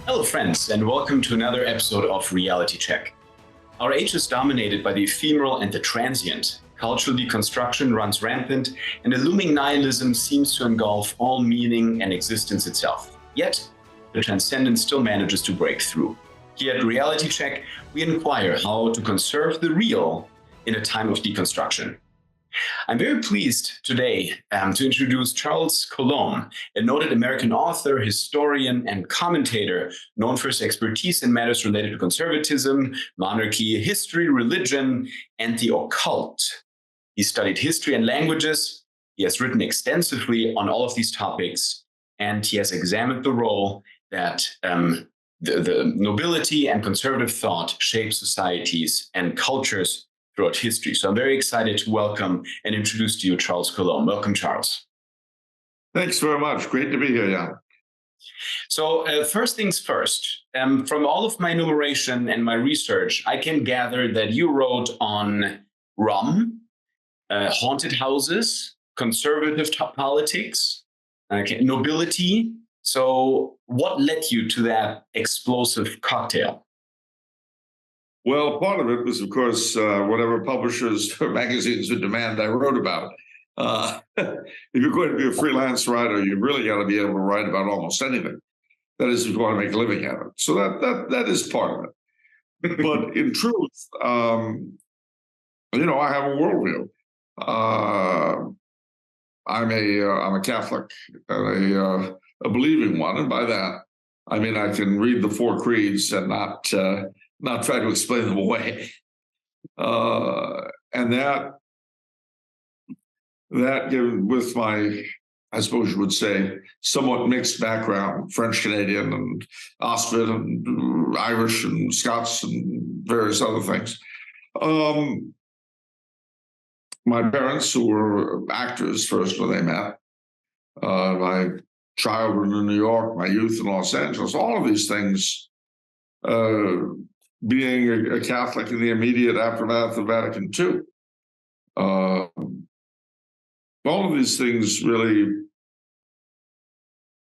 Hello friends, and welcome to another episode of Reality Check. Our age is dominated by the ephemeral and the transient. Cultural deconstruction runs rampant, and a looming nihilism seems to engulf all meaning and existence itself. Yet, the transcendent still manages to break through. Here at Reality Check, we inquire how to conserve the real in a time of deconstruction. I'm very pleased today to introduce Charles Coulombe, a noted American author, historian, and commentator known for his expertise in matters related to conservatism, monarchy, history, religion, and the occult. He studied history and languages. He has written extensively on all of these topics, and he has examined the role that the nobility and conservative thought shape societies and cultures throughout history. So I'm very excited to welcome and introduce to you Charles Coulombe. Welcome, Charles. Thanks very much. Great to be here, Jan. So first things first, from all of my enumeration and my research, I can gather that you wrote on rum, haunted houses, conservative politics, nobility. So what led you to that explosive cocktail? Well, part of it was, of course, whatever publishers or magazines would demand I wrote about. If you're going to be a freelance writer, you really got to be able to write about almost anything. That is, if you want to make a living at it. So that is part of it. But in truth, I have a worldview. I'm a Catholic, and a believing one, and by that I mean I can read the four creeds and not try to explain them away. And that with my, I suppose you would say, somewhat mixed background, French Canadian and Oxford and Irish and Scots and various other things. My parents, who were actors first when they met, my childhood in New York, my youth in Los Angeles, all of these things, being a Catholic in the immediate aftermath of Vatican II. All of these things really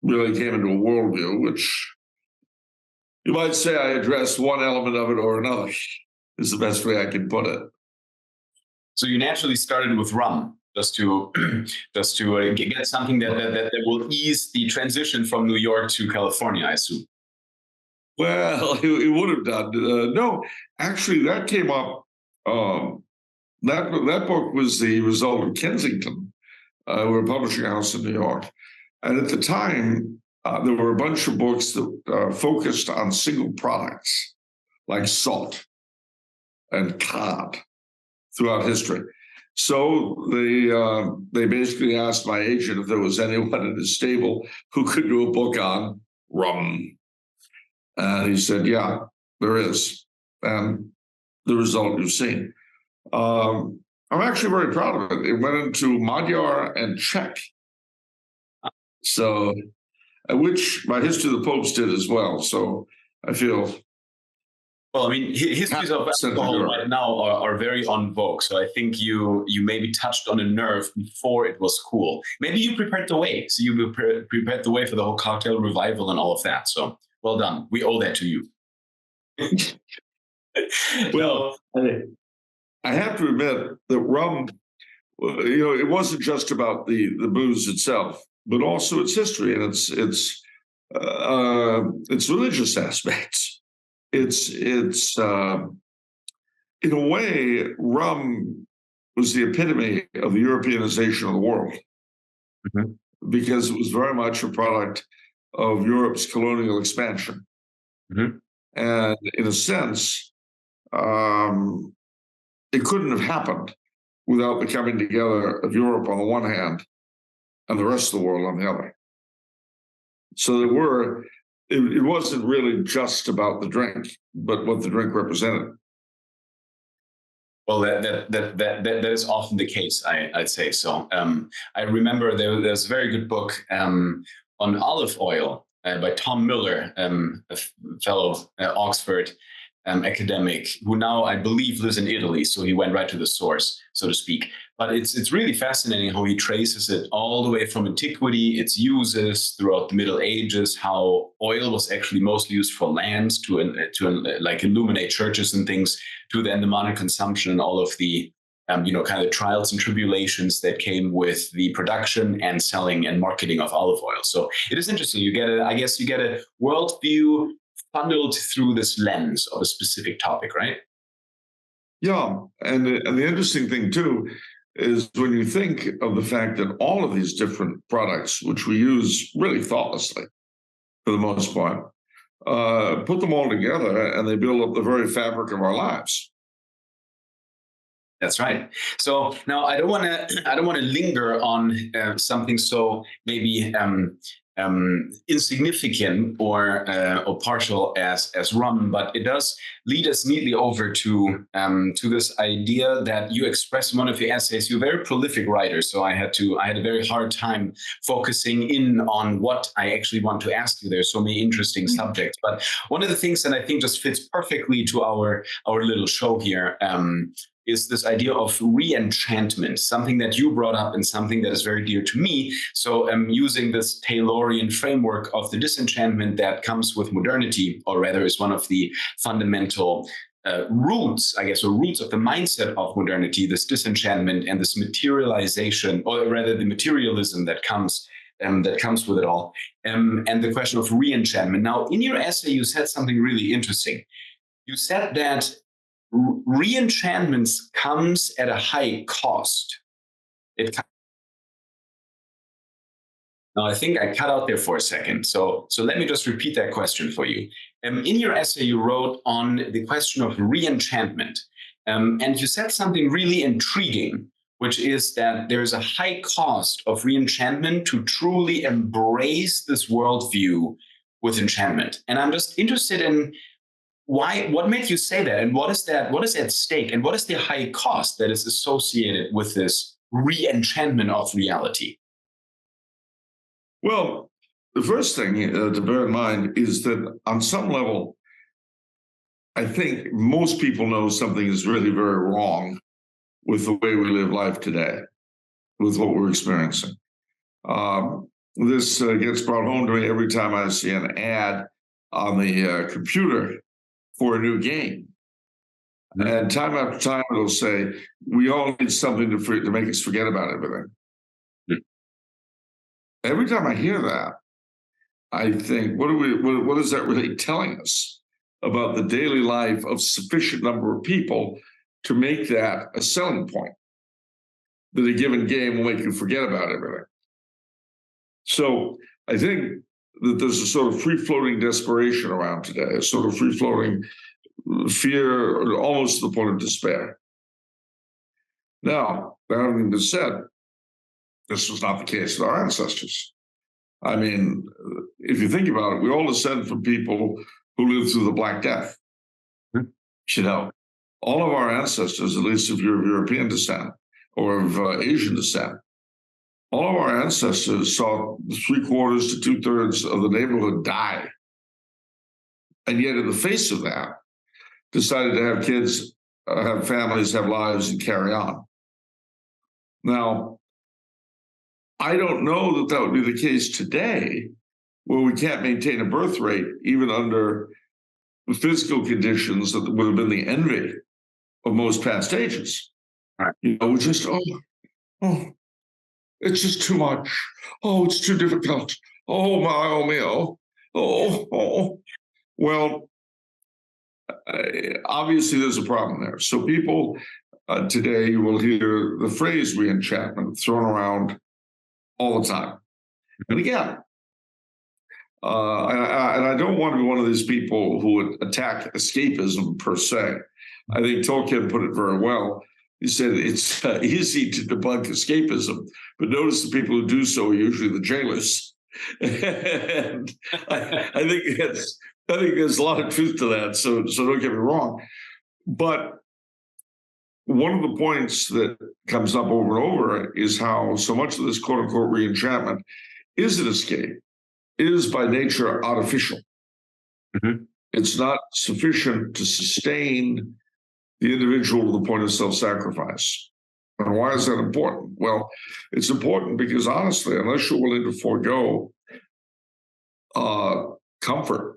came into a worldview, which you might say I addressed one element of it or another, is the best way I can put it. So you naturally started with rum, just to get something that will ease the transition from New York to California, I assume. Well, it would have done. No, actually, that came up. That book was the result of Kensington. We're a publishing house in New York. And at the time, there were a bunch of books that focused on single products like salt and cod throughout history. So they basically asked my agent if there was anyone in his stable who could do a book on rum. And he said, yeah, there is. And the result you've seen. I'm actually very proud of it. It went into Magyar and Czech. So, which my History of the Popes did as well. So I feel... Well, I mean, histories of alcohol right now are very on vogue. So I think you maybe touched on a nerve before it was cool. Maybe you prepared the way. So you prepared the way for the whole cocktail revival and all of that. So well done. We owe that to you. Well, I have to admit that rum, it wasn't just about the booze itself, but also its history and its religious aspects. It's in a way, rum was the epitome of the Europeanization of the world, because it was very much a product of Europe's colonial expansion. And in a sense, it couldn't have happened without the coming together of Europe on the one hand and the rest of the world on the other. So it wasn't really just about the drink, but what the drink represented. Well, that is often the case, I'd say. So I remember there's a very good book on olive oil by Tom Miller, a fellow at Oxford, academic who now, I believe, lives in Italy. So he went right to the source, so to speak. But it's really fascinating how he traces it all the way from antiquity, its uses throughout the Middle Ages, how oil was actually mostly used for lamps to like illuminate churches and things, to then the modern consumption and all of the kind of trials and tribulations that came with the production and selling and marketing of olive oil. So it is interesting. You get a worldview funneled through this lens of a specific topic, right? Yeah, and the interesting thing too is when you think of the fact that all of these different products, which we use really thoughtlessly for the most part, put them all together and they build up the very fabric of our lives. That's right. So now I don't want to linger on something so maybe insignificant or partial as rum, but it does lead us neatly over to this idea that you express in one of your essays. You're a very prolific writer, so I had a very hard time focusing in on what I actually want to ask you. There's so many interesting subjects, but one of the things that I think just fits perfectly to our little show here is this idea of re-enchantment, something that you brought up and something that is very dear to me. So I'm using this Taylorian framework of the disenchantment that comes with modernity, or rather is one of the fundamental roots, I guess, or roots of the mindset of modernity, this disenchantment and this materialization, or rather the materialism that comes with it all, and the question of re-enchantment. Now, in your essay, you said something really interesting. You said that re-enchantment comes at a high cost. Now, I think I cut out there for a second. So let me just repeat that question for you. In your essay, you wrote on the question of re-enchantment. And you said something really intriguing, which is that there's a high cost of re-enchantment to truly embrace this worldview with enchantment. And I'm just interested in what made you say that? And what is at stake? And what is the high cost that is associated with this re-enchantment of reality? Well, the first thing to bear in mind is that on some level, I think most people know something is really very wrong with the way we live life today, with what we're experiencing. This gets brought home to me every time I see an ad on the computer for a new game. And time after time, it'll say, we all need something to make us forget about everything. Every time I hear that, I think, what is that really telling us about the daily life of sufficient number of people to make that a selling point? That a given game will make you forget about everything. So I think that there's a sort of free-floating desperation around today, a sort of free-floating fear, almost to the point of despair. Now, that having been said, this was not the case with our ancestors. I mean, if you think about it, we all descend from people who lived through the Black Death. You know, all of our ancestors, at least if you're of European descent or of Asian descent, all of our ancestors saw 3/4 to 2/3 of the neighborhood die. And yet, in the face of that, decided to have kids, have families, have lives, and carry on. Now, I don't know that would be the case today, where we can't maintain a birth rate, even under the physical conditions that would have been the envy of most past ages. Right. You know, just, it's just too much. Oh, it's too difficult. Oh, my, oh, me, oh. Well, obviously there's a problem there. So people today, you will hear the phrase re-enchantment thrown around all the time. And again, and I don't want to be one of these people who would attack escapism per se. I think Tolkien put it very well. He said it's easy to debunk escapism, but notice the people who do so are usually the jailers. And I think there's a lot of truth to that. So don't get me wrong. But one of the points that comes up over and over is how so much of this quote unquote re-enchantment is an escape, is by nature artificial. It's not sufficient to sustain the individual to the point of self-sacrifice. And why is that important? Well, it's important because honestly, unless you're willing to forego comfort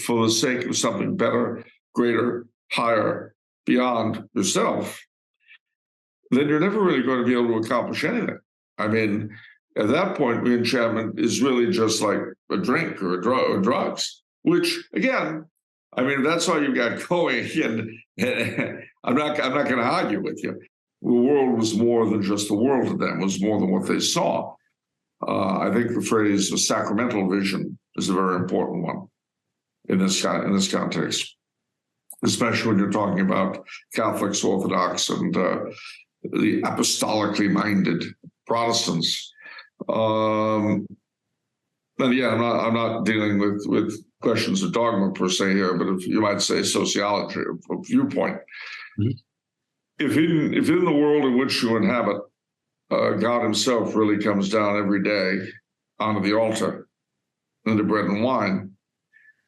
for the sake of something better, greater, higher, beyond yourself, then you're never really going to be able to accomplish anything. I mean, at that point, reenchantment is really just like a drink or drugs, which again, I mean, that's all you've got going. And I'm not going to argue with you. The world was more than just the world to them; it was more than what they saw. I think the phrase "a sacramental vision" is a very important one in this context, especially when you're talking about Catholics, Orthodox, and the apostolically minded Protestants. And yeah, I'm not dealing with questions of dogma per se here, but if you might say sociology or viewpoint. Mm-hmm. If in the world in which you inhabit, God himself really comes down every day onto the altar into bread and wine,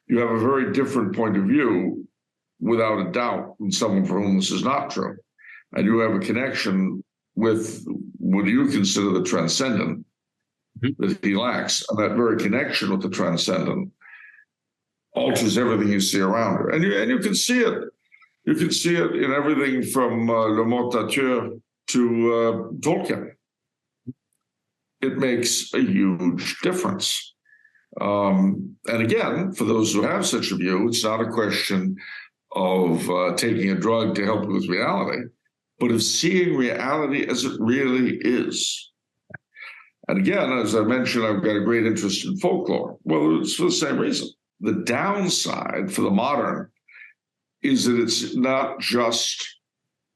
you have a very different point of view, without a doubt, than someone for whom this is not true. And you have a connection with what you consider the transcendent that he lacks. And that very connection with the transcendent alters everything you see around her. And you can see it. You can see it in everything from Le Mortateur to Tolkien. It makes a huge difference. And again, for those who have such a view, it's not a question of taking a drug to help with reality, but of seeing reality as it really is. And again, as I mentioned, I've got a great interest in folklore. Well, it's for the same reason. The downside for the modern is that it's not just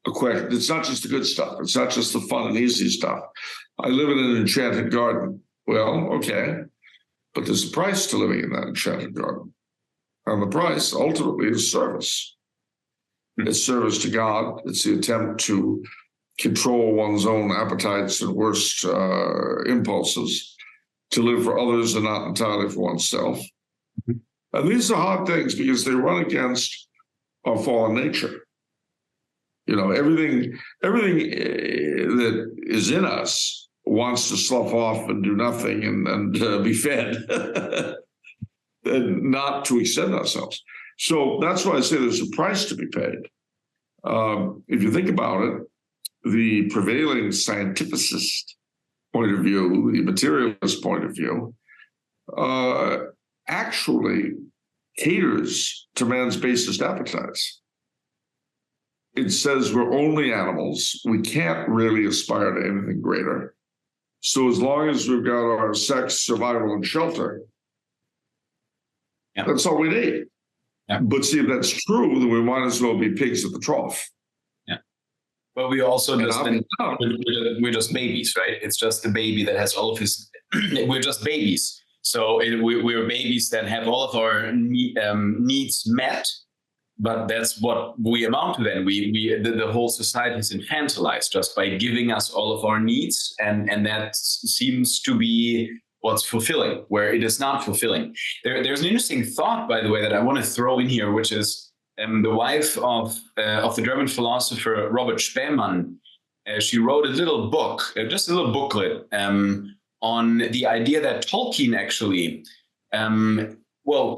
a question. It's not just the good stuff. It's not just the fun and easy stuff. I live in an enchanted garden. Well, okay, but there's a price to living in that enchanted garden. And the price ultimately is service. It's service to God. It's the attempt to control one's own appetites and worst impulses, to live for others and not entirely for oneself. Mm-hmm. And these are hard things because they run against our fallen nature. You know, everything that is in us wants to slough off and do nothing and be fed and not to extend ourselves. So that's why I say there's a price to be paid. If you think about it, the prevailing scientificist point of view, the materialist point of view, actually caters to man's basest appetites. It says we're only animals. We can't really aspire to anything greater. So as long as we've got our sex, survival, and shelter, that's all we need. Yeah. But see, if that's true, then we might as well be pigs at the trough. Yeah. But we also we're just babies, right? It's just the baby that has all of his. We're just babies. So we're babies that have all of our needs met. But that's what we amount to then. The whole society is infantilized just by giving us all of our needs. And that seems to be what's fulfilling, where it is not fulfilling. There's an interesting thought, by the way, that I want to throw in here, which is the wife of the German philosopher Robert Spähmann. She wrote a little book, just a little booklet on the idea that Tolkien actually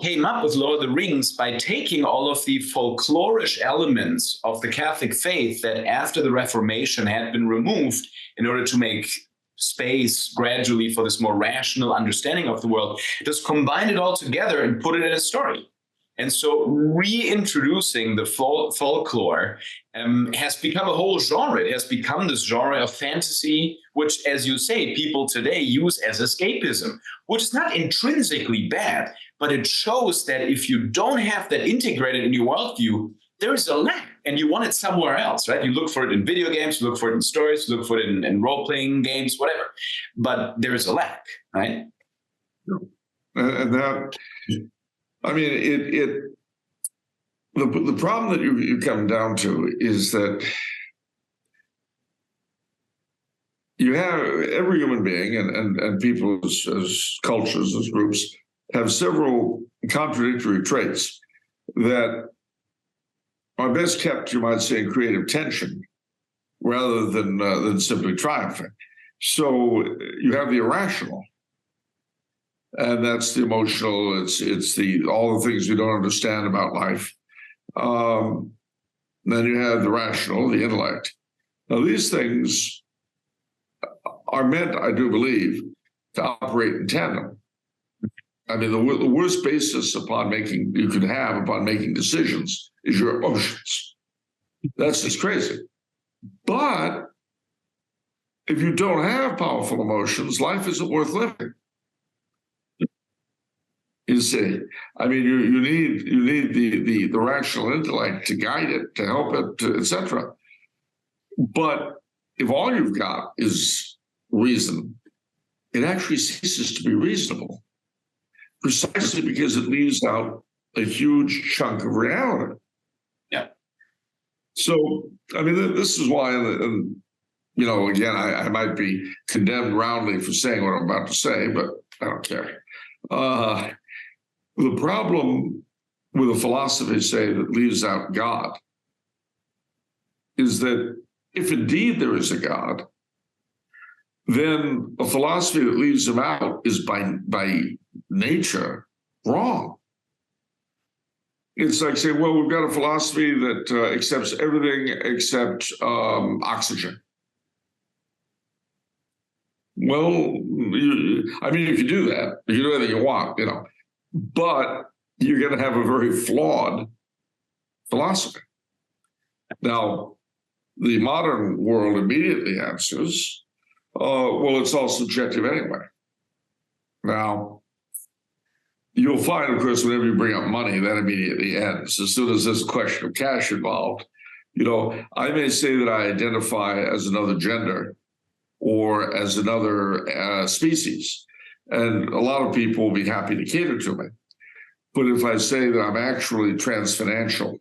came up with Lord of the Rings by taking all of the folklorish elements of the Catholic faith that after the Reformation had been removed in order to make space gradually for this more rational understanding of the world, just combined it all together and put it in a story. And so reintroducing the folklore has become a whole genre. It has become this genre of fantasy, which, as you say, people today use as escapism, which is not intrinsically bad, but it shows that if you don't have that integrated in your worldview, there is a lack and you want it somewhere else, right? You look for it in video games, you look for it in stories, you look for it in role-playing games, whatever. But there is a lack, right? And that... I mean, the problem that you come down to is that you have every human being and people as cultures, as groups, have several contradictory traits that are best kept, you might say, in creative tension rather than simply triumphing. So you have the irrational, and that's the emotional. It's the all the things we don't understand about life. Then you have the rational, the intellect. Now these things are meant, I do believe, to operate in tandem. I mean, the worst basis you could have upon making decisions is your emotions. That's just crazy. But if you don't have powerful emotions, life isn't worth living. You see, I mean, you need the rational intellect to guide it, to help it, etc. But if all you've got is reason, it actually ceases to be reasonable, precisely because it leaves out a huge chunk of reality. Yeah. So, I mean, this is why, and you know, again, I might be condemned roundly for saying what I'm about to say, but I don't care. The problem with a philosophy, say, that leaves out God is that if indeed there is a God, then a philosophy that leaves him out is by nature wrong. It's like saying, well, we've got a philosophy that accepts everything except oxygen. Well, I mean, if you do that, you do anything you want, you know, but you're going to have a very flawed philosophy. Now, the modern world immediately answers, well, it's all subjective anyway. Now, you'll find, of course, whenever you bring up money, that immediately ends. As soon as there's a question of cash involved, you know, I may say that I identify as another gender or as another species, and a lot of people will be happy to cater to me. But if I say that I'm actually transfinancial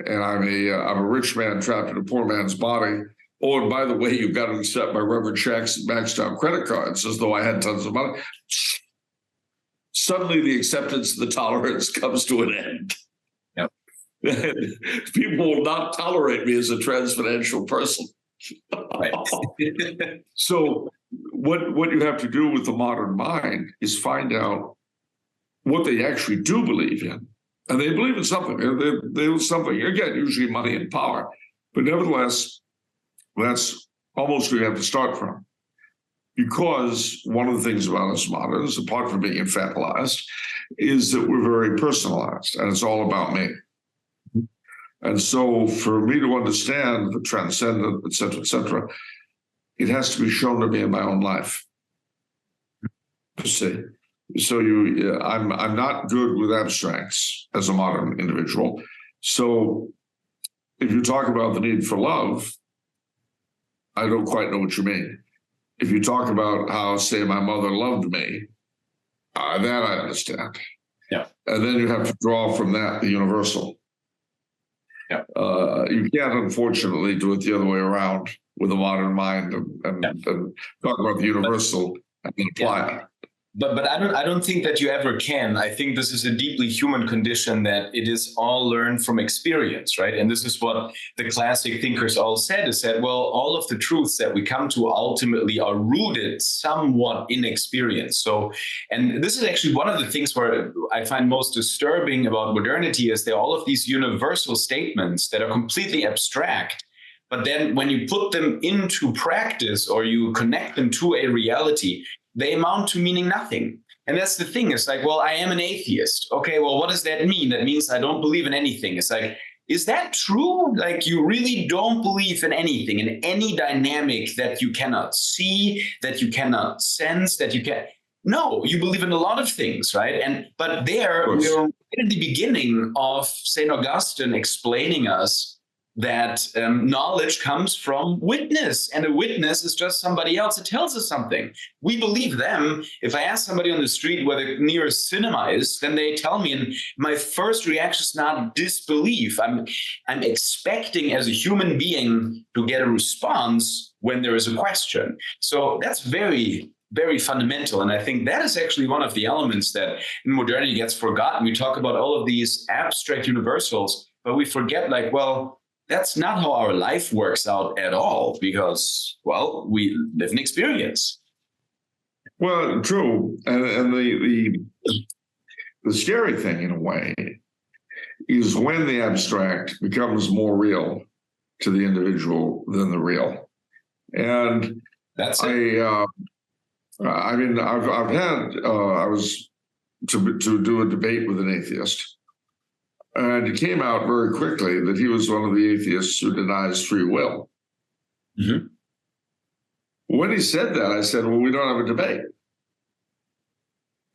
and I'm a rich man trapped in a poor man's body, oh, and by the way, you've got to accept my rubber checks and maxed out credit cards as though I had tons of money, suddenly the acceptance and the tolerance comes to an end. Yep. People will not tolerate me as a transfinancial person. Right. So what you have to do with the modern mind is find out what they actually do believe in. And they believe in something. They do something, again, usually money and power. But nevertheless, that's almost where you have to start from. Because one of the things about us moderns, apart from being infantilized, is that we're very personalized and it's all about me. And so for me to understand the transcendent, et cetera, it has to be shown to me in my own life. You see? So I'm not good with abstracts as a modern individual. So if you talk about the need for love, I don't quite know what you mean. If you talk about how, say, my mother loved me, that I understand. Yeah. And then you have to draw from that the universal. Yeah. You can't, unfortunately, do it the other way around with a modern mind and talk about the universal and then apply it. But I don't think that you ever can. I think this is a deeply human condition that it is all learned from experience, right? And this is what the classic thinkers all said, is that, well, all of the truths that we come to ultimately are rooted somewhat in experience. So, and this is actually one of the things where I find most disturbing about modernity is there are all of these universal statements that are completely abstract. But then when you put them into practice or you connect them to a reality, they amount to meaning nothing. And that's the thing. It's like, well, I am an atheist. Okay, well, what does that mean? That means I don't believe in anything. It's like, is that true? Like, you really don't believe in anything, in any dynamic that you cannot see, that you cannot sense, that you can. No, you believe in a lot of things, right? But there we're at the beginning of St. Augustine explaining us that knowledge comes from witness, and a witness is just somebody else that tells us something. We believe them. If I ask somebody on the street where the nearest cinema is, then they tell me, and my first reaction is not disbelief. I'm expecting as a human being to get a response when there is a question. So that's very very fundamental. And I think that is actually one of the elements that in modernity gets forgotten. We talk about all of these abstract universals, but we forget, like, well, that's not how our life works out at all, because, well, we live in experience. Well, true. And the scary thing, in a way, is when the abstract becomes more real to the individual than the real. And that's it. I mean, I've had, I was to do a debate with an atheist, and it came out very quickly that he was one of the atheists who denies free will. Mm-hmm. When he said that, I said, well, we don't have a debate.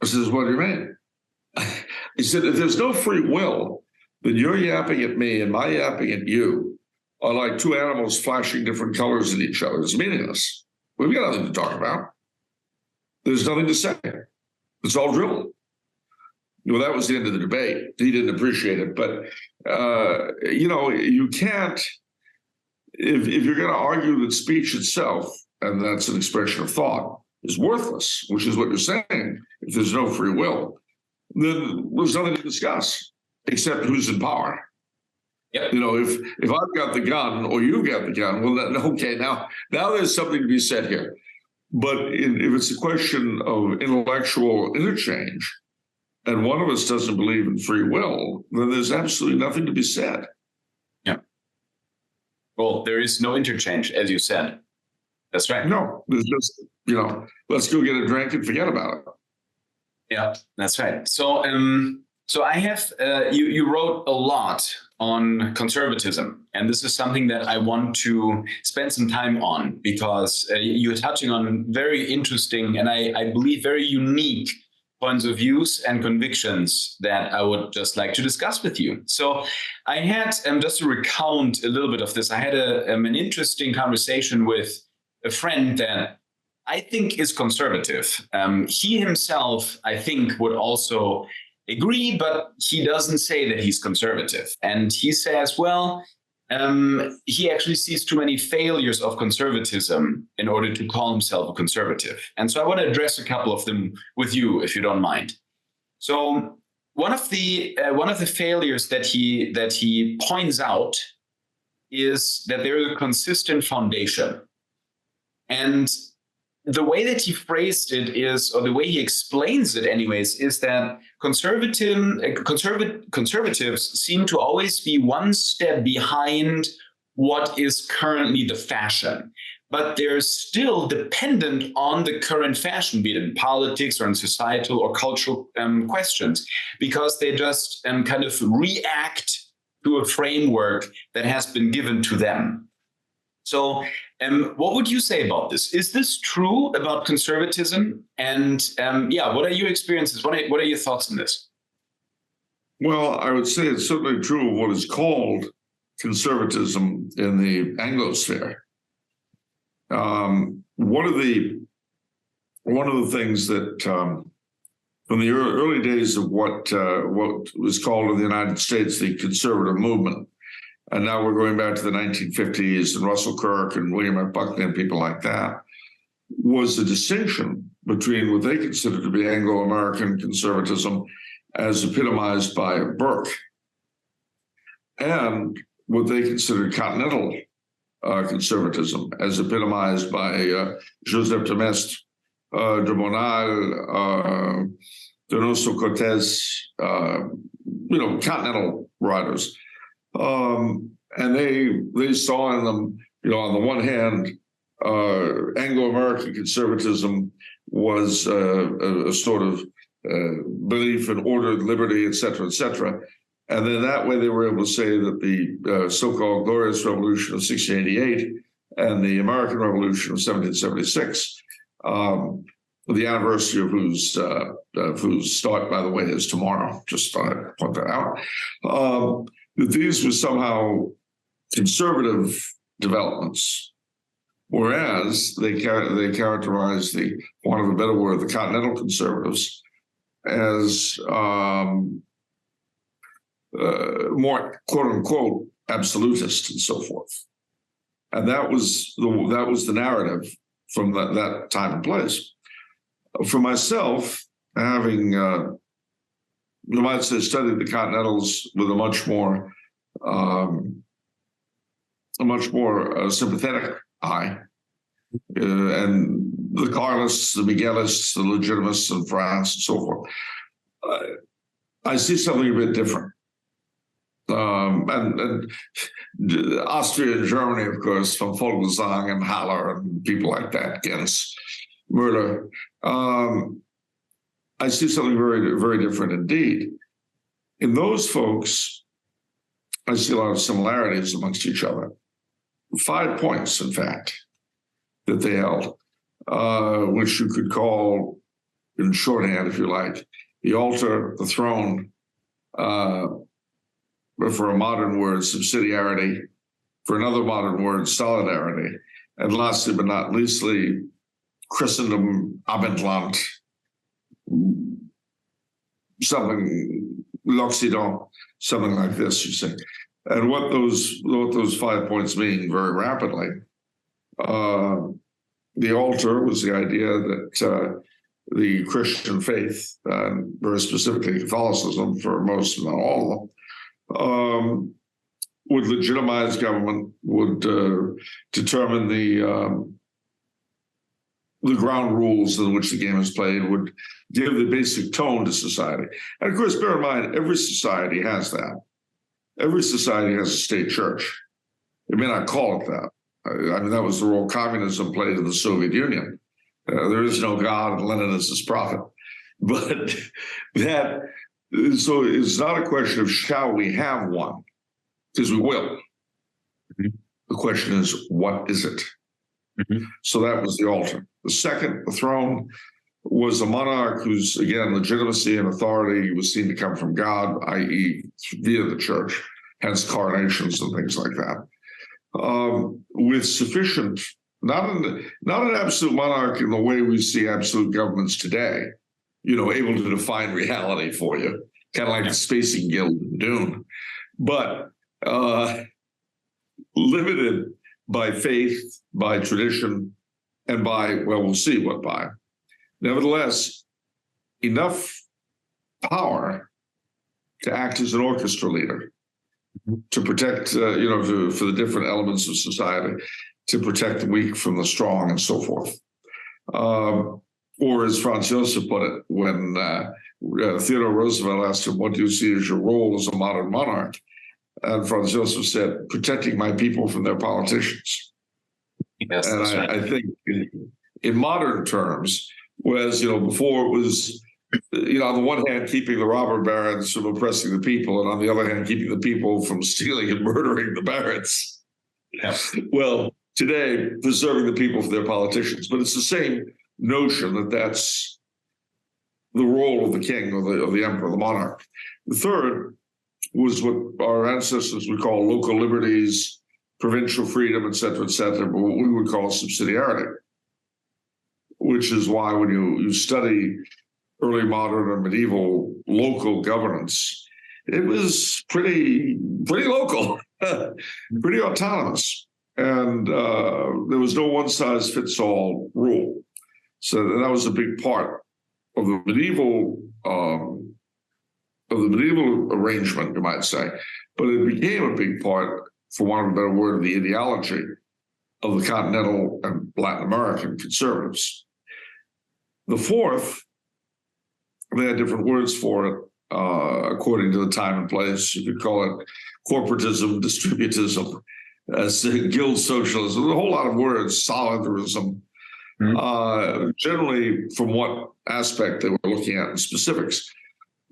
I says, what do you mean? He said, if there's no free will, then you're yapping at me and my yapping at you are like two animals flashing different colors at each other. It's meaningless. We've got nothing to talk about. There's nothing to say. It's all drivel. Well, that was the end of the debate. He didn't appreciate it. But, you can't, if you're going to argue that speech itself, and that's an expression of thought, is worthless, which is what you're saying, if there's no free will, then there's nothing to discuss except who's in power. Yep. If I've got the gun or you've got the gun, well, then, okay, now there's something to be said here. But if it's a question of intellectual interchange, and one of us doesn't believe in free will, then there's absolutely nothing to be said. Yeah. Well, there is no interchange, as you said. That's right. No, there's just, let's go get a drink and forget about it. Yeah, that's right. So, I have, you wrote a lot on conservatism, and this is something that I want to spend some time on, because you're touching on very interesting and I believe very unique points of views and convictions that I would just like to discuss with you. So I had, just to recount a little bit of this, I had an interesting conversation with a friend that I think is conservative. He himself, I think, would also agree, but he doesn't say that he's conservative. And he says, well, he actually sees too many failures of conservatism in order to call himself a conservative. And so I want to address a couple of them with you, if you don't mind. So one of the failures that he points out is that there is a consistent foundation. And the way that he phrased it is, or the way he explains it anyways, is that conservatives seem to always be one step behind what is currently the fashion. But they're still dependent on the current fashion, be it in politics or in societal or cultural questions, because they just kind of react to a framework that has been given to them. So what would you say about this? Is this true about conservatism? And what are your experiences? What are your thoughts on this? Well, I would say it's certainly true of what is called conservatism in the Anglosphere. One of the things that from the early days of what was called in the United States the conservative movement, and now we're going back to the 1950s and Russell Kirk and William F. Buckley and people like that, was the distinction between what they considered to be Anglo-American conservatism as epitomized by Burke and what they considered Continental conservatism as epitomized by Joseph de Maistre, de Bonal, Donoso Cortés, Continental writers. And they saw in them, on the one hand, Anglo-American conservatism was a sort of belief in order, liberty, et cetera, and then that way they were able to say that the so-called Glorious Revolution of 1688 and the American Revolution of 1776, the anniversary of whose start, by the way, is tomorrow. Just thought I'd point that out. That these were somehow conservative developments, whereas they characterized the, for want of a better word, the Continental conservatives as more quote unquote absolutist and so forth, and that was the narrative from that time and place. For myself, having, you might say, studied the Continentals with a much more sympathetic eye, and the Carlists, the Miguelists, the Legitimists in France, and so forth, I see something a bit different. And Austria and Germany, of course, from Vogelsang and Haller and people like that, Gens, Müller. I see something very, very different indeed. In those folks, I see a lot of similarities amongst each other. 5 points, in fact, that they held, which you could call, in shorthand, if you like, the altar, the throne, for a modern word, subsidiarity, for another modern word, solidarity, and lastly but not leastly, Christendom, Abendland, something, l'Occident, something like this, you see. And what those 5 points mean very rapidly. The altar was the idea that the Christian faith, and very specifically Catholicism for most, if not all of them, would legitimize government, would determine the ground rules in which the game is played, would give the basic tone to society. And of course, bear in mind, every society has that. Every society has a state church. It may not call it that. I mean, that was the role communism played in the Soviet Union. There is no God, and Lenin is his prophet. But so it's not a question of shall we have one, because we will. Mm-hmm. The question is, what is it? Mm-hmm. So that was the altar. The second, the throne, was a monarch whose, again, legitimacy and authority was seen to come from God, i.e., via the church, hence coronations and things like that, with sufficient, not an absolute monarch in the way we see absolute governments today, able to define reality for you, kind of like the Spacing Guild in Dune, but limited by faith, by tradition, and by, well, we'll see what by. Nevertheless, enough power to act as an orchestra leader, to protect, for the different elements of society, to protect the weak from the strong and so forth. Or as Franz Josef put it, when Theodore Roosevelt asked him, what do you see as your role as a modern monarch? And Franz Josef said, protecting my people from their politicians. Yes, and right. I think in modern terms, whereas, before it was, on the one hand, keeping the robber barons from oppressing the people, and on the other hand, keeping the people from stealing and murdering the barons. Yeah. Well, today, preserving the people from their politicians. But it's the same notion that that's the role of the king or the emperor, the monarch. The third was what our ancestors would call local liberties, provincial freedom, et cetera, but what we would call subsidiarity, which is why when you study early modern or medieval local governance, it was pretty local, pretty autonomous. And there was no one-size-fits-all rule. So that was a big part of the medieval arrangement, you might say. But it became a big part, for want of a better word, of the ideology of the Continental and Latin American conservatives. The fourth, they had different words for it according to the time and place. You could call it corporatism, distributism, guild socialism, a whole lot of words, solidarism, generally from what aspect they were looking at in specifics.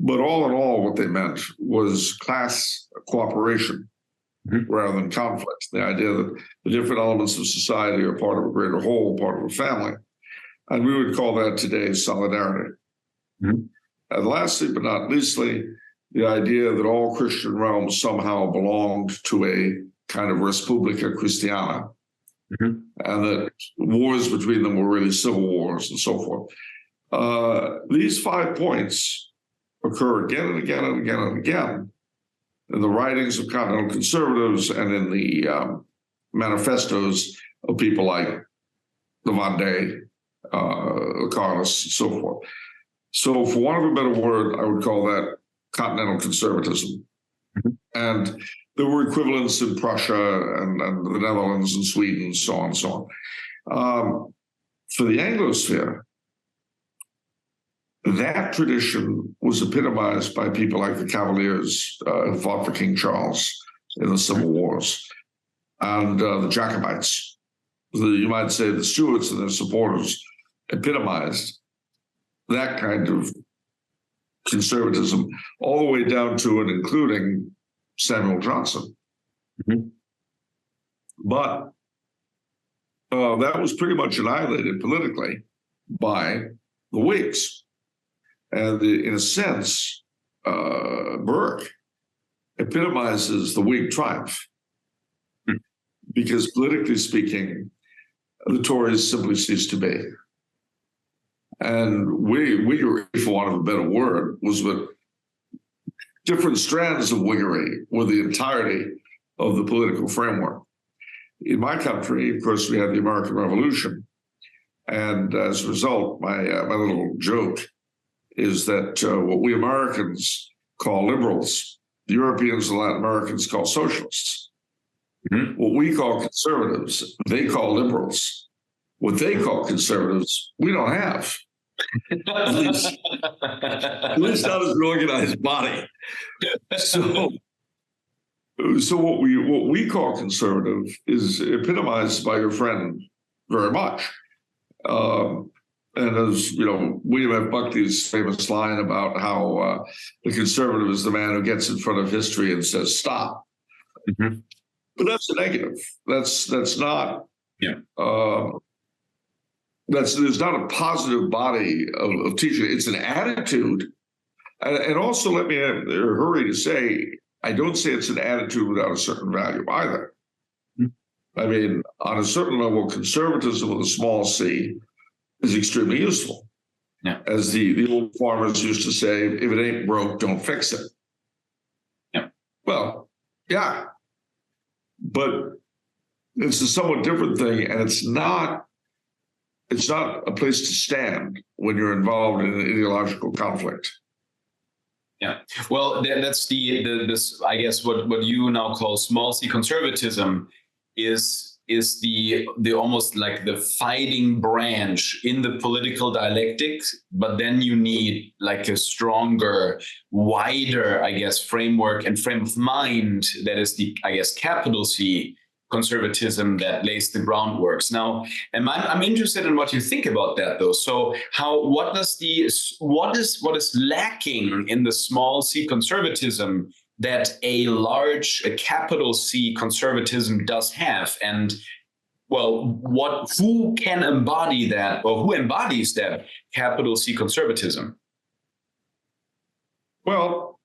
But all in all, what they meant was class cooperation rather than conflict. The idea that the different elements of society are part of a greater whole, part of a family. And we would call that today solidarity. And lastly, but not leastly, the idea that all Christian realms somehow belonged to a kind of Respublica Christiana, and that wars between them were really civil wars and so forth. These 5 points occur again and again and again and again in the writings of Continental conservatives and in the manifestos of people like the Vendée economists, and so forth. So, for want of a better word, I would call that continental conservatism. Mm-hmm. And there were equivalents in Prussia and the Netherlands and Sweden, and so on and so on. For the Anglosphere, that tradition was epitomized by people like the Cavaliers who fought for King Charles in the Civil Wars, and the Jacobites. You might say the Stuarts and their supporters epitomized that kind of conservatism, all the way down to and including Samuel Johnson. Mm-hmm. But that was pretty much annihilated politically by the Whigs. And in a sense, Burke epitomizes the Whig triumph. Mm-hmm. Because politically speaking, the Tories simply ceased to be. And Whiggery, for want of a better word, was that different strands of Whiggery were the entirety of the political framework. In my country, of course, we had the American Revolution. And as a result, my little joke is that what we Americans call liberals, the Europeans and Latin Americans call socialists. Mm-hmm. What we call conservatives, they call liberals. What they call conservatives, we don't have. At least not as an organized body. So what we call conservative is epitomized by your friend very much. And as you know, William F. Buckley's famous line about how the conservative is the man who gets in front of history and says stop. Mm-hmm. But that's a negative. That's not. Yeah. There's not a positive body of teaching. It's an attitude. And also, let me hurry to say, I don't say it's an attitude without a certain value either. Mm-hmm. I mean, on a certain level, conservatism with a small c is extremely useful. Yeah. As the old farmers used to say, if it ain't broke, don't fix it. Yeah. Well, yeah. But it's a somewhat different thing, and it's not a place to stand when you're involved in an ideological conflict. Yeah, well, that's this I guess what you now call small c conservatism is the almost like the fighting branch in the political dialectics, but then you need like a stronger, wider, I guess, framework and frame of mind that is the, I guess, capital C conservatism that lays the groundworks. Now, and I'm interested in what you think about that, though. So, what is lacking in the small c conservatism that a capital C conservatism does have, and well, who can embody that, or who embodies that capital C conservatism? Well,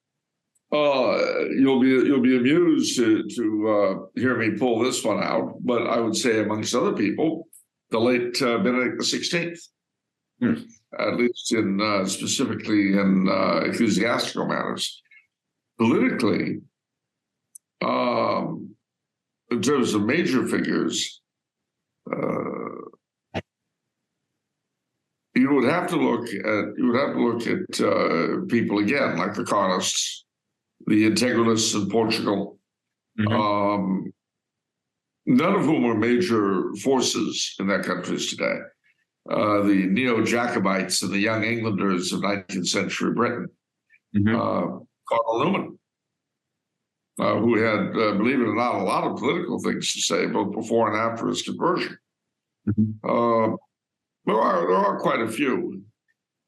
you'll be amused to hear me pull this one out, but I would say, amongst other people, the late Benedict XVI, at least in specifically in ecclesiastical matters. Politically, in terms of major figures, you would have to look at people again like the Carlists, the integralists in Portugal, mm-hmm. None of whom are major forces in that country today. The neo-Jacobites and the young Englanders of 19th century Britain, mm-hmm. Cardinal Newman, who had, believe it or not, a lot of political things to say, both before and after his conversion. Mm-hmm. There are quite a few.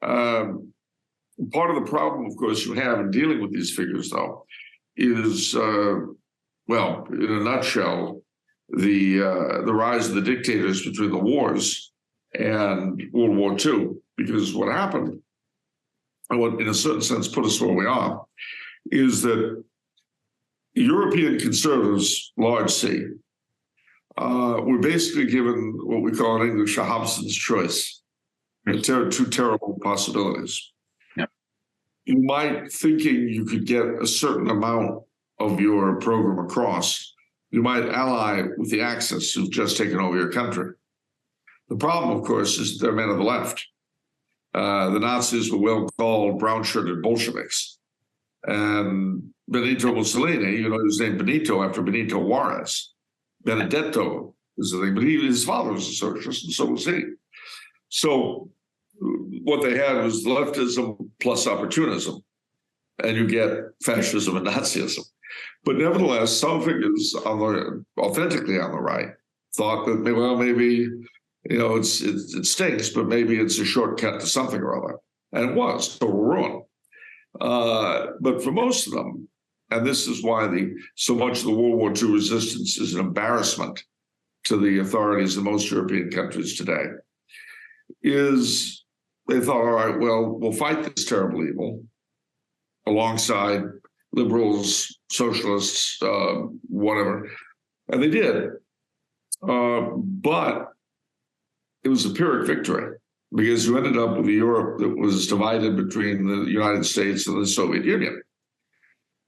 Part of the problem, of course, you have in dealing with these figures, though, is, well, in a nutshell, the rise of the dictators between the wars and World War II. Because what happened, and what in a certain sense put us where we are, is that European conservatives, large C, were basically given what we call in English a Hobson's choice, two terrible possibilities. You might, thinking you could get a certain amount of your program across, you might ally with the Axis who've just taken over your country. The problem, of course, is they're men of the left. The Nazis were well called brown-shirted Bolsheviks. And Benito Mussolini, he was named Benito after Benito Juarez. Benedetto is the thing, but his father was a socialist, and so was he. So what they had was leftism plus opportunism, and you get fascism and Nazism. But nevertheless, some figures authentically on the right thought that, well, maybe it stinks, but maybe it's a shortcut to something or other, and it was total ruin. But for most of them, and this is why so much of the World War II resistance is an embarrassment to the authorities in most European countries today, is they thought, all right, well, we'll fight this terrible evil alongside liberals, socialists, whatever. And they did. But it was a Pyrrhic victory, because you ended up with a Europe that was divided between the United States and the Soviet Union.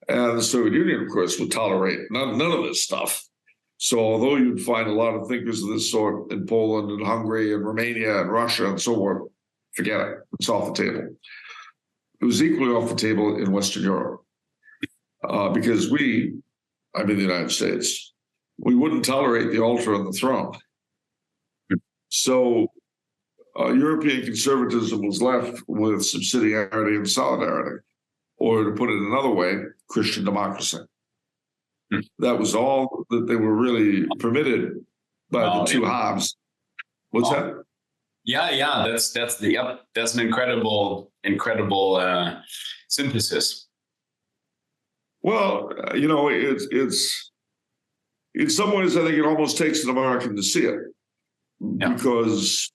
And the Soviet Union, of course, would tolerate none of this stuff. So although you'd find a lot of thinkers of this sort in Poland and Hungary and Romania and Russia and so on, forget it. It's off the table. It was equally off the table in Western Europe, because the United States, we wouldn't tolerate the altar and the throne. So European conservatism was left with subsidiarity and solidarity, or to put it another way, Christian democracy. That was all that they were really permitted by the two halves. What's that? Yeah. That's an incredible synthesis. Well, it's in some ways, I think it almost takes an American to see it, because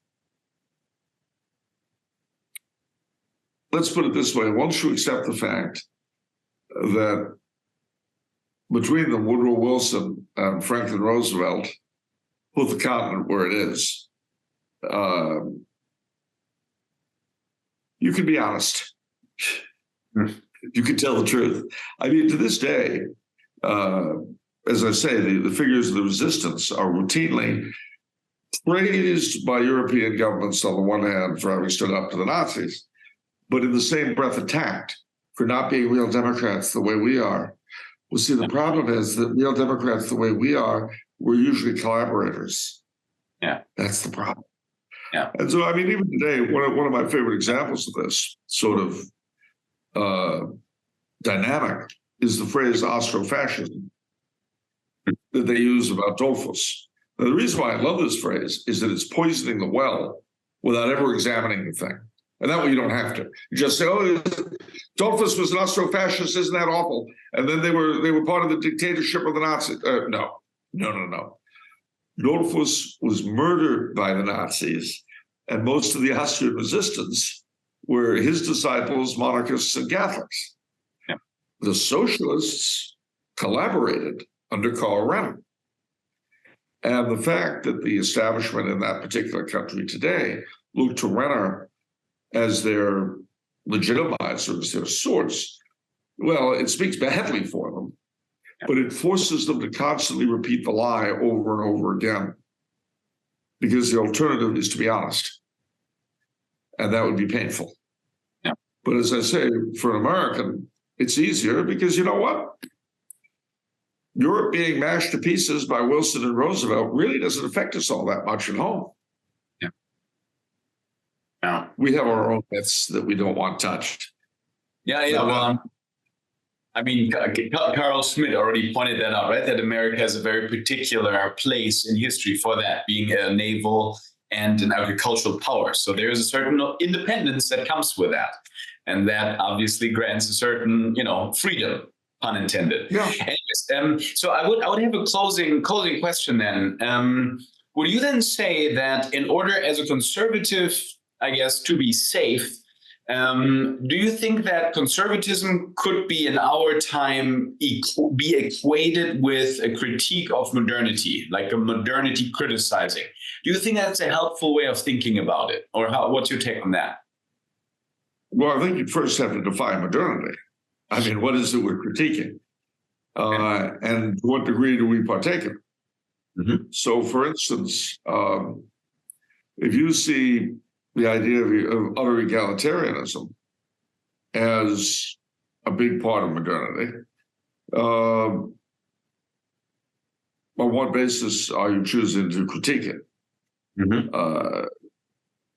let's put it this way: once you accept the fact that between them, Woodrow Wilson and Franklin Roosevelt put the continent where it is, you can be honest. You can tell the truth. I mean, to this day, as I say, the figures of the resistance are routinely praised by European governments on the one hand for having stood up to the Nazis, but in the same breath attacked for not being real Democrats the way we are. Well, see, the problem is that real Democrats the way we are, we're usually collaborators. Yeah. That's the problem. Yeah. And so, I mean, even today, one of my favorite examples of this sort of dynamic is the phrase Austrofascism that they use about Dollfuss. Now, the reason why I love this phrase is that it's poisoning the well without ever examining the thing. And that way you don't have to. You just say, oh, Dollfuss was an Austro-fascist, isn't that awful? And then they were part of the dictatorship of the Nazis. No. Dollfuss was murdered by the Nazis, and most of the Austrian resistance were his disciples, monarchists, and Catholics. Yeah. The socialists collaborated under Karl Renner. And the fact that the establishment in that particular country today look to Renner as their legitimizer, as their source, well, it speaks badly for them, but it forces them to constantly repeat the lie over and over again, because the alternative is to be honest, and that would be painful. Yeah. But as I say, for an American, it's easier because you know what? Europe being mashed to pieces by Wilson and Roosevelt really doesn't affect us all that much at home. Yeah. Yeah. We have our own myths that we don't want touched. Yeah. Well, I mean, Carl Schmitt already pointed that out, right? That America has a very particular place in history for that, being a naval and an agricultural power. So there is a certain independence that comes with that. And that obviously grants a certain, freedom, pun intended. Yeah. Anyways, so I would have a closing question then. Would you then say that in order as a conservative, I guess, to be safe, do you think that conservatism could be in our time be equated with a critique of modernity, like a modernity criticizing? Do you think that's a helpful way of thinking about it? Or what's your take on that? Well, I think you first have to define modernity. I mean, what is it we're critiquing? And to what degree do we partake in? Mm-hmm. So, for instance, if you see the idea of utter egalitarianism as a big part of modernity, on what basis are you choosing to critique it? Mm-hmm.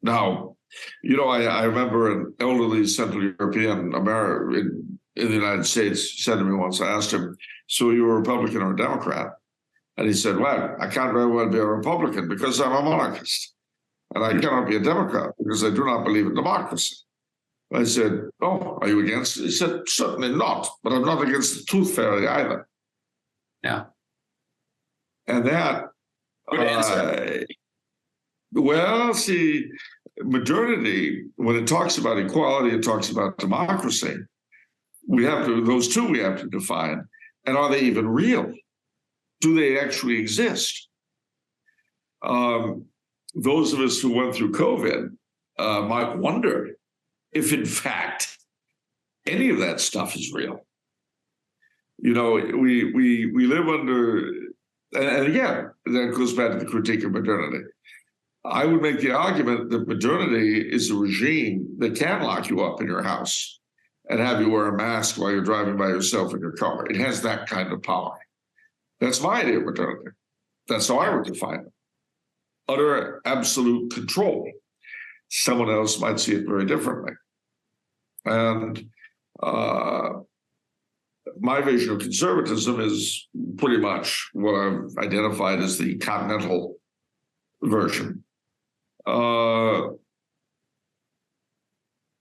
Now, I remember an elderly Central European American in the United States said to me once, I asked him, so you're a Republican or a Democrat? And he said, well, I can't very well be a Republican because I'm a monarchist. And I cannot be a Democrat because I do not believe in democracy. I said, oh, are you against it? He said, certainly not, but I'm not against the tooth fairy either. Yeah. And that, good answer. Well, see, modernity, when it talks about equality, it talks about democracy. Those two we have to define. And are they even real? Do they actually exist? Those of us who went through COVID might wonder if, in fact, any of that stuff is real. We live under, and again, that goes back to the critique of modernity. I would make the argument that modernity is a regime that can lock you up in your house and have you wear a mask while you're driving by yourself in your car. It has that kind of power. That's my idea of modernity. That's how I would define it. Utter absolute control. Someone else might see it very differently. And my vision of conservatism is pretty much what I've identified as the Continental version,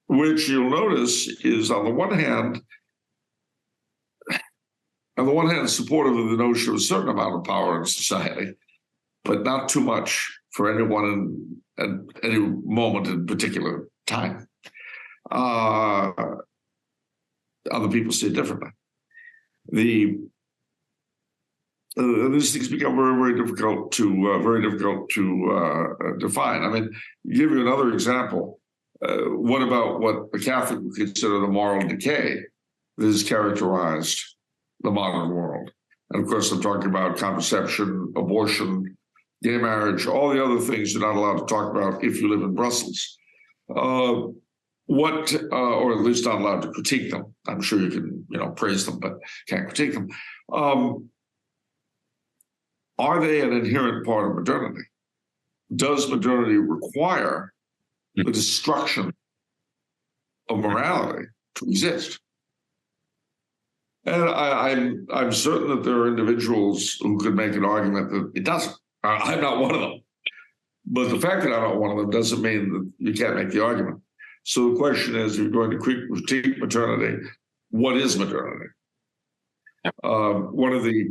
which you'll notice is on the one hand, supportive of the notion of a certain amount of power in society, but not too much for anyone at any moment in particular time. Other people see it differently. These things become very, very difficult to define. I mean, give you another example. What about what a Catholic would consider the moral decay that has characterized the modern world? And of course, I'm talking about contraception, abortion, gay marriage, all the other things you're not allowed to talk about if you live in Brussels. Or at least not allowed to critique them. I'm sure you can, praise them, but can't critique them. Are they an inherent part of modernity? Does modernity require the destruction of morality to exist? And I'm certain that there are individuals who could make an argument that it doesn't. I'm not one of them. But the fact that I'm not one of them doesn't mean that you can't make the argument. So the question is, if you're going to critique modernity, what is modernity? One of the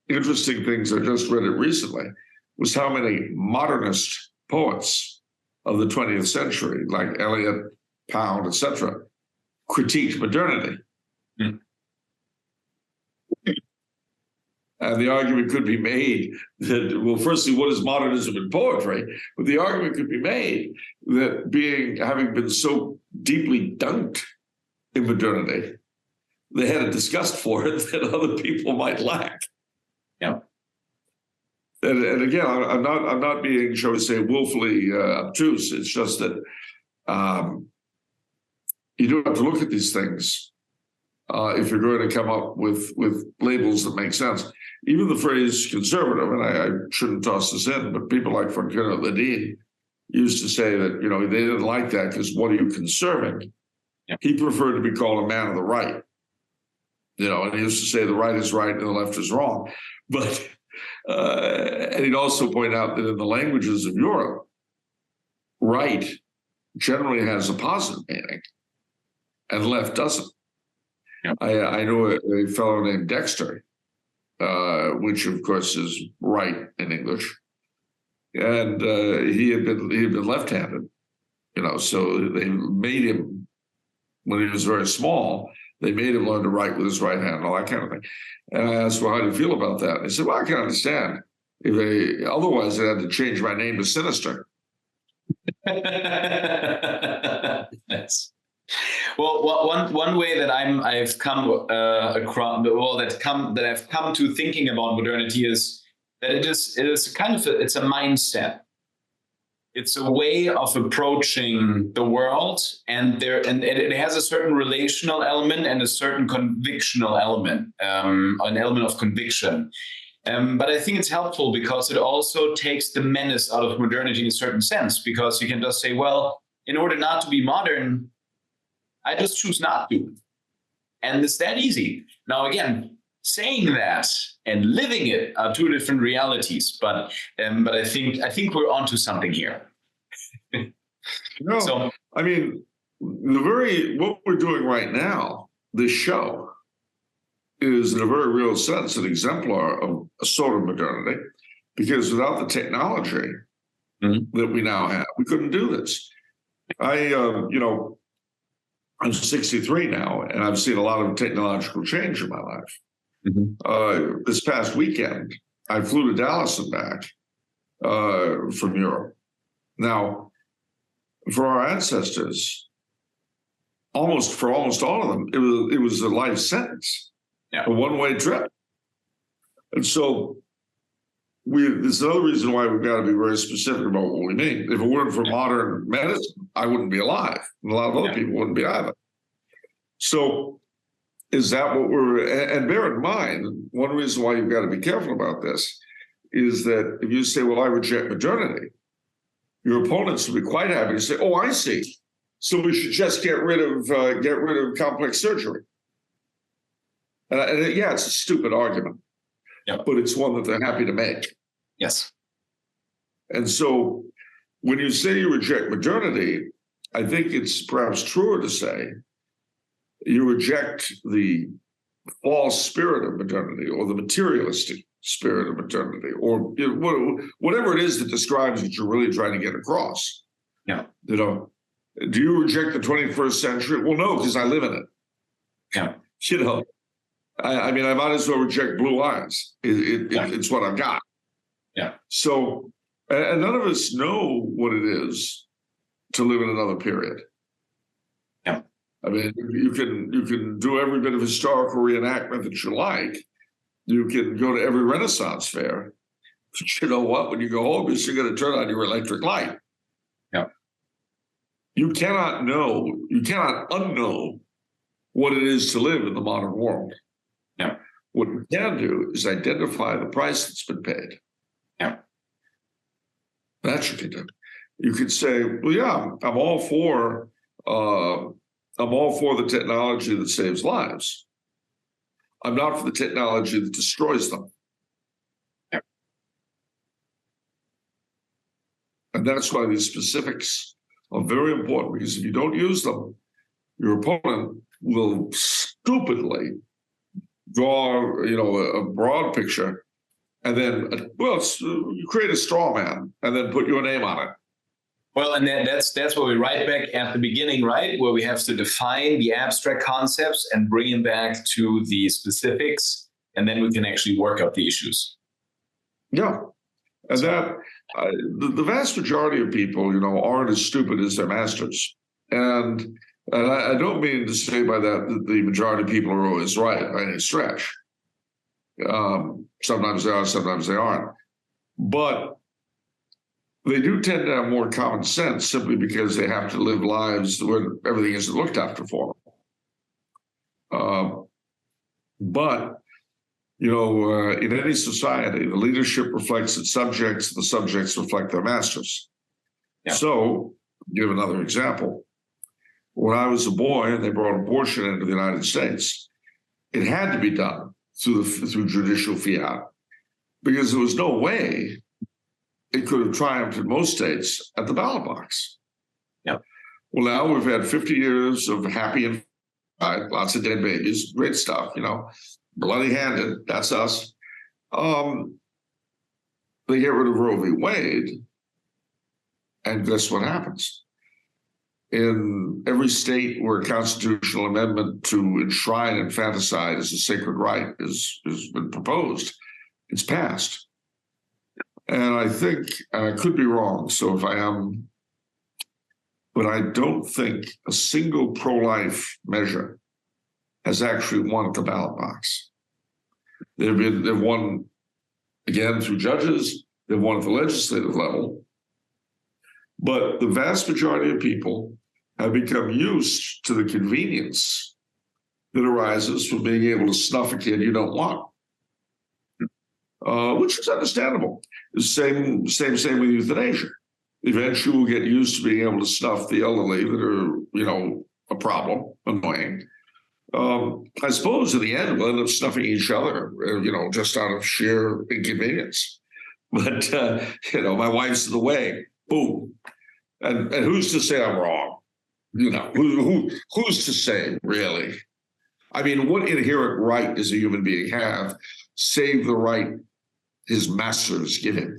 interesting things, I just read it recently, was how many modernist poets of the 20th century, like Eliot, Pound, etc., critiqued modernity. And the argument could be made that, well, firstly, what is modernism in poetry? But the argument could be made that having been so deeply dunked in modernity, they had a disgust for it that other people might lack. Yeah. And again, I'm not being, shall we say, willfully obtuse. It's just that you do have to look at these things if you're going to come up with labels that make sense. Even the phrase conservative, and I shouldn't toss this in, but people like Continental used to say that, they didn't like that because what are you conserving? Yeah. He preferred to be called a man of the right. And he used to say the right is right and the left is wrong. But, and he'd also point out that in the languages of Europe, right generally has a positive meaning and left doesn't. Yeah. I know a fellow named Dexter, which of course is right in English, and he had been left-handed, so they made him, when he was very small, they made him learn to write with his right hand and all that kind of thing. And I asked, well, how do you feel about that? And he said, well, I can understand. Otherwise they had to change my name to Sinister. Yes. Well, one way that I've come across, that I've come to thinking about modernity is that it is kind of it's a mindset. It's a way of approaching the world, and it has a certain relational element and a certain convictional element, an element of conviction. But I think it's helpful because it also takes the menace out of modernity in a certain sense, because you can just say, well, in order not to be modern, I just choose not to. And it's that easy. Now, again, saying that and living it are two different realities, but I think we're onto something here. No, so, I mean, what we're doing right now, this show, is in a very real sense an exemplar of a sort of modernity, because without the technology that we now have, we couldn't do this. I'm 63 now, and I've seen a lot of technological change in my life. This past weekend, I flew to Dallas and back from Europe. Now, for our ancestors, for almost all of them, it was a life sentence, a one-way trip. And so this is another reason why we've got to be very specific about what we mean. If it weren't for modern medicine, I wouldn't be alive. And a lot of other people wouldn't be either. So is that what and bear in mind, one reason why you've got to be careful about this is that if you say, well, I reject modernity, your opponents will be quite happy to say, oh, I see. So we should just get rid of complex surgery. And it's a stupid argument, but it's one that they're happy to make. Yes. And so when you say you reject modernity, I think it's perhaps truer to say you reject the false spirit of modernity, or the materialistic spirit of modernity, or whatever it is that describes what you're really trying to get across. Yeah. Do you reject the 21st century? Well, no, because I live in it. Yeah. I mean, I might as well reject blue eyes. It's what I've got. Yeah. So, and none of us know what it is to live in another period. Yeah. I mean, you can do every bit of historical reenactment that you like. You can go to every Renaissance fair. But you know what? When you go home, you're still going to turn on your electric light. Yeah. You cannot unknow what it is to live in the modern world. Yeah. What we can do is identify the price that's been paid. Yeah. That you can do. You could say, well, yeah, I'm all for the technology that saves lives. I'm not for the technology that destroys them. Yeah. And that's why these specifics are very important, because if you don't use them, your opponent will stupidly draw, a broad picture, and then, you create a straw man and then put your name on it. Well, and that's where we right back at the beginning, right? Where we have to define the abstract concepts and bring them back to the specifics, and then we can actually work out the issues. Yeah. And the vast majority of people, aren't as stupid as their masters. And I don't mean to say by that the majority of people are always right by any stretch. Sometimes they are, sometimes they aren't. But they do tend to have more common sense simply because they have to live lives where everything isn't looked after for them. But in any society, the leadership reflects its subjects, the subjects reflect their masters. Yeah. So, give another example. When I was a boy and they brought abortion into the United States, it had to be done through judicial fiat, because there was no way it could have triumphed in most states at the ballot box. Yeah. Well, now we've had 50 years of happy and lots of dead babies, great stuff, bloody-handed, that's us. They get rid of Roe v. Wade, and guess what happens? In every state where a constitutional amendment to enshrine infanticide as a sacred right has been proposed, it's passed. And I think, and I could be wrong, so if I am, but I don't think a single pro-life measure has actually won at the ballot box. They've won, again, through judges, they've won at the legislative level. But the vast majority of people have become used to the convenience that arises from being able to snuff a kid you don't want, which is understandable. The same with euthanasia. Eventually, we'll get used to being able to snuff the elderly that are, a problem, annoying. I suppose in the end, we'll end up snuffing each other, just out of sheer inconvenience. But, my wife's in the way, boom. And who's to say I'm wrong? Who's to say, really? I mean, what inherent right does a human being have, save the right his masters give him?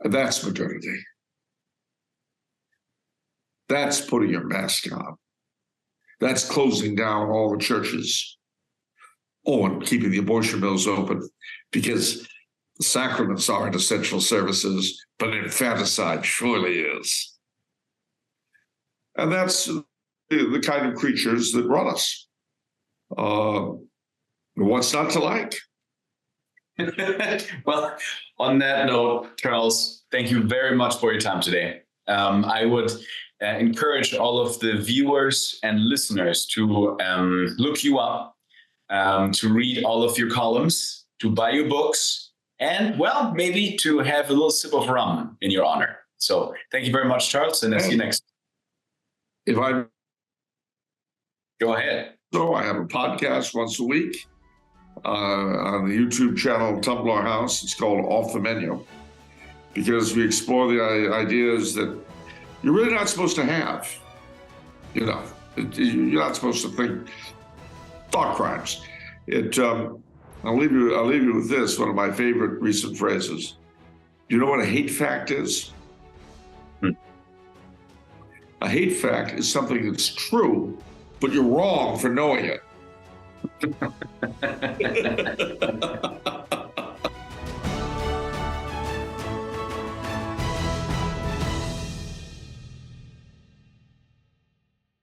And that's modernity. That's putting your mask on. That's closing down all the churches. Oh, and keeping the abortion mills open, because the sacraments aren't essential services, but infanticide surely is. And that's the kind of creatures that run us. What's not to like? Well, on that note, Charles, thank you very much for your time today. I would encourage all of the viewers and listeners to look you up, to read all of your columns, to buy your books, and, well, maybe to have a little sip of rum in your honor. So thank you very much, Charles, and I'll see you next. If I go ahead. So I have a podcast once a week on the YouTube channel Tumblr House. It's called Off the Menu, because we explore the ideas that you're really not supposed to have. You're not supposed to think thought crimes. I'll leave you with this, one of my favorite recent phrases. Do you know what a hate fact is? A hate fact is something that's true, but you're wrong for knowing it.